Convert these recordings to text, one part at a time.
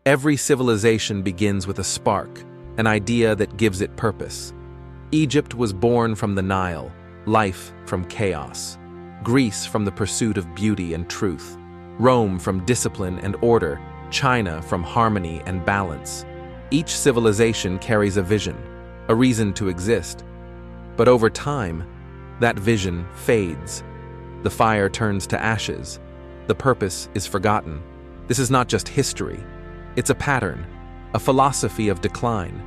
Every civilization begins with a spark, an idea that gives it purpose. Egypt was born from the Nile, life from chaos. Greece from the pursuit of beauty and truth. Rome from discipline and order. China from harmony and balance. Each civilization carries a vision, a reason to exist. But over time, that vision fades. The fire turns to ashes. The purpose is forgotten. This is not just history. It's a pattern, a philosophy of decline.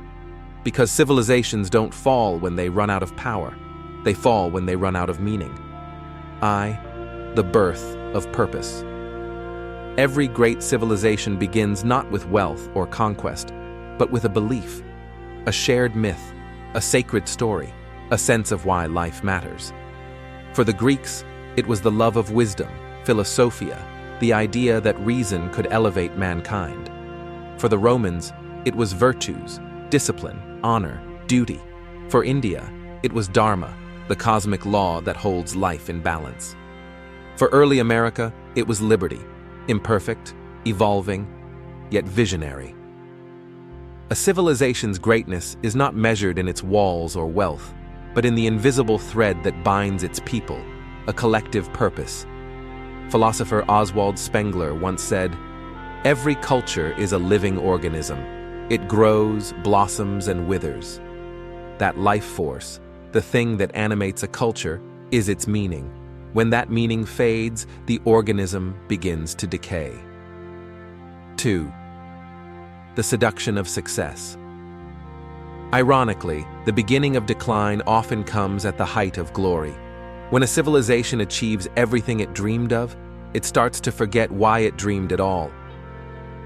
Because civilizations don't fall when they run out of power. They fall when they run out of meaning. The birth of purpose. Every great civilization begins not with wealth or conquest, but with a belief, a shared myth, a sacred story, a sense of why life matters. For the Greeks, it was the love of wisdom, philosophia, the idea that reason could elevate mankind. For the Romans, it was virtues, discipline, honor, duty. For India, it was dharma, the cosmic law that holds life in balance. For early America, it was liberty, imperfect, evolving, yet visionary. A civilization's greatness is not measured in its walls or wealth, but in the invisible thread that binds its people, a collective purpose. Philosopher Oswald Spengler once said, "Every culture is a living organism. It grows, blossoms, and withers." That life force, the thing that animates a culture, is its meaning. When that meaning fades, the organism begins to decay. 2. The seduction of success. Ironically, the beginning of decline often comes at the height of glory. When a civilization achieves everything it dreamed of, it starts to forget why it dreamed at all.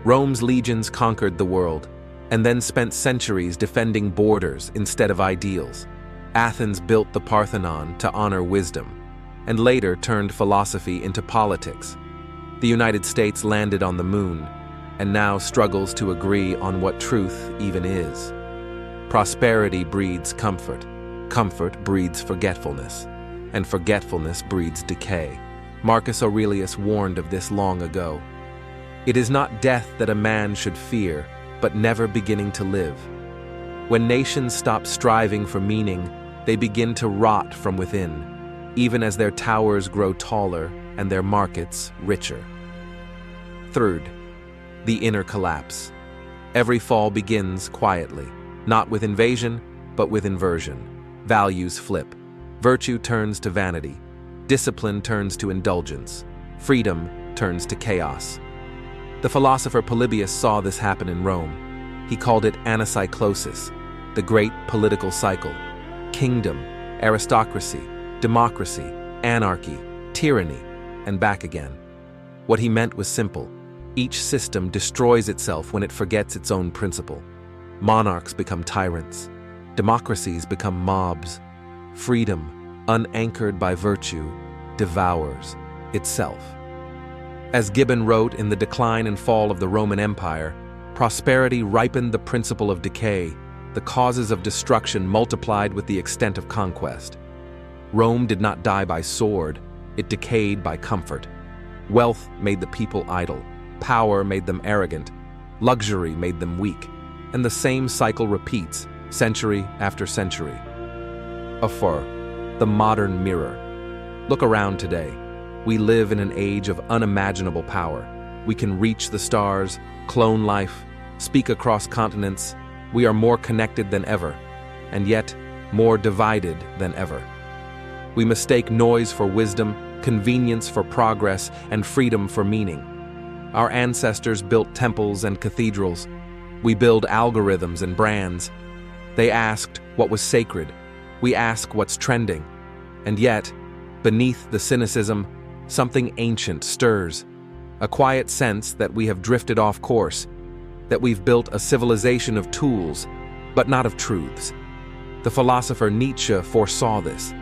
Rome's legions conquered the world, and then spent centuries defending borders instead of ideals. Athens built the Parthenon to honor wisdom, and later turned philosophy into politics. The United States landed on the moon, and now struggles to agree on what truth even is. Prosperity breeds comfort, comfort breeds forgetfulness, and forgetfulness breeds decay. Marcus Aurelius warned of this long ago. It is not death that a man should fear, but never beginning to live. When nations stop striving for meaning, they begin to rot from within, even as their towers grow taller and their markets richer. 3. The inner collapse. Every fall begins quietly, not with invasion, but with inversion. Values flip. Virtue turns to vanity. Discipline turns to indulgence. Freedom turns to chaos. The philosopher Polybius saw this happen in Rome. He called it anacyclosis, the great political cycle. Kingdom, aristocracy, democracy, anarchy, tyranny, and back again. What he meant was simple. Each system destroys itself when it forgets its own principle. Monarchs become tyrants. Democracies become mobs. Freedom, unanchored by virtue, devours itself. As Gibbon wrote in The Decline and Fall of the Roman Empire, prosperity ripened the principle of decay. The causes of destruction multiplied with the extent of conquest. Rome did not die by sword, it decayed by comfort. Wealth made the people idle. Power made them arrogant. Luxury made them weak. And the same cycle repeats, century after century. 4. The modern mirror. Look around today. We live in an age of unimaginable power. We can reach the stars, clone life, speak across continents. We are more connected than ever, and yet more divided than ever. We mistake noise for wisdom, convenience for progress, and freedom for meaning. Our ancestors built temples and cathedrals. We build algorithms and brands. They asked what was sacred. We ask what's trending. And yet, beneath the cynicism, something ancient stirs. A quiet sense that we have drifted off course, that we've built a civilization of tools, but not of truths. The philosopher Nietzsche foresaw this.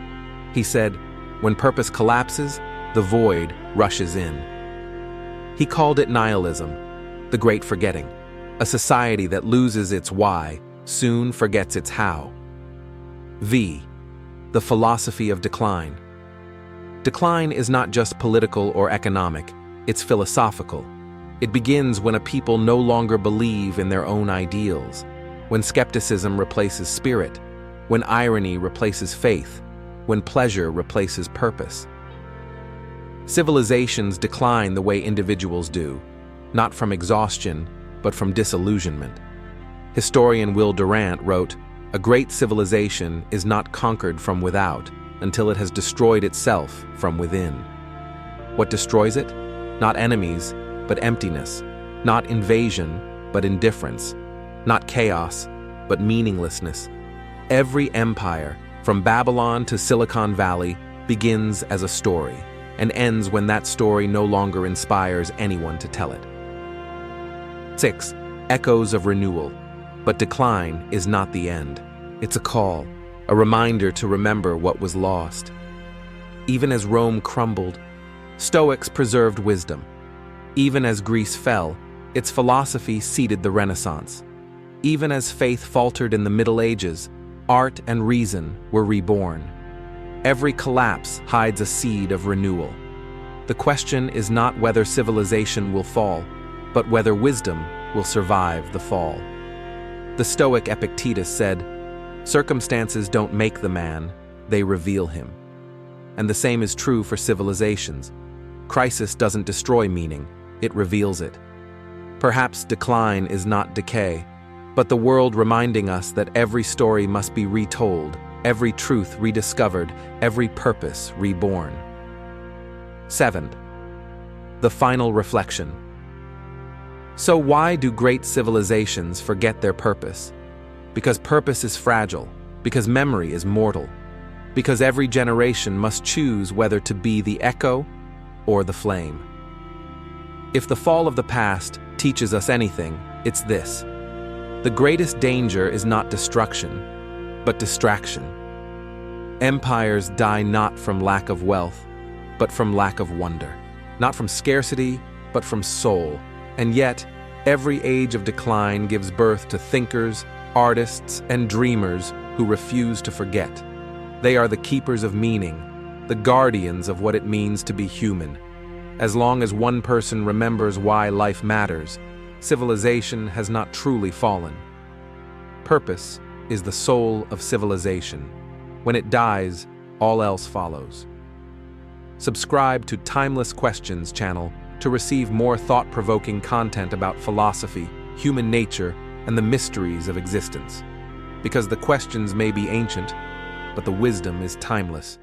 He said, "When purpose collapses, the void rushes in." He called it nihilism, the great forgetting, a society that loses its why, soon forgets its how. V. The philosophy of decline. Decline is not just political or economic, it's philosophical. It begins when a people no longer believe in their own ideals, when skepticism replaces spirit, when irony replaces faith, when pleasure replaces purpose. Civilizations decline the way individuals do, not from exhaustion, but from disillusionment. Historian Will Durant wrote, "A great civilization is not conquered from without until it has destroyed itself from within." What destroys it? Not enemies, but emptiness. Not invasion, but indifference. Not chaos, but meaninglessness. Every empire, from Babylon to Silicon Valley, begins as a story and ends when that story no longer inspires anyone to tell it. 6. Echoes of renewal. But decline is not the end. It's a call, a reminder to remember what was lost. Even as Rome crumbled, Stoics preserved wisdom. Even as Greece fell, its philosophy seeded the Renaissance. Even as faith faltered in the Middle Ages, art and reason were reborn. Every collapse hides a seed of renewal. The question is not whether civilization will fall, but whether wisdom will survive the fall. The Stoic Epictetus said, "Circumstances don't make the man, they reveal him." And the same is true for civilizations. Crisis doesn't destroy meaning, it reveals it. Perhaps decline is not decay, but the world reminding us that every story must be retold, every truth rediscovered, every purpose reborn. 7. The final reflection. So why do great civilizations forget their purpose? Because purpose is fragile, because memory is mortal, because every generation must choose whether to be the echo or the flame. If the fall of the past teaches us anything, it's this: the greatest danger is not destruction, but distraction. Empires die not from lack of wealth, but from lack of wonder, not from scarcity, but from soul. And yet, every age of decline gives birth to thinkers, artists, and dreamers who refuse to forget. They are the keepers of meaning, the guardians of what it means to be human. As long as one person remembers why life matters, civilization has not truly fallen. Purpose is the soul of civilization. When it dies, all else follows. Subscribe to Timeless Questions channel to receive more thought-provoking content about philosophy, human nature, and the mysteries of existence. Because the questions may be ancient, but the wisdom is timeless.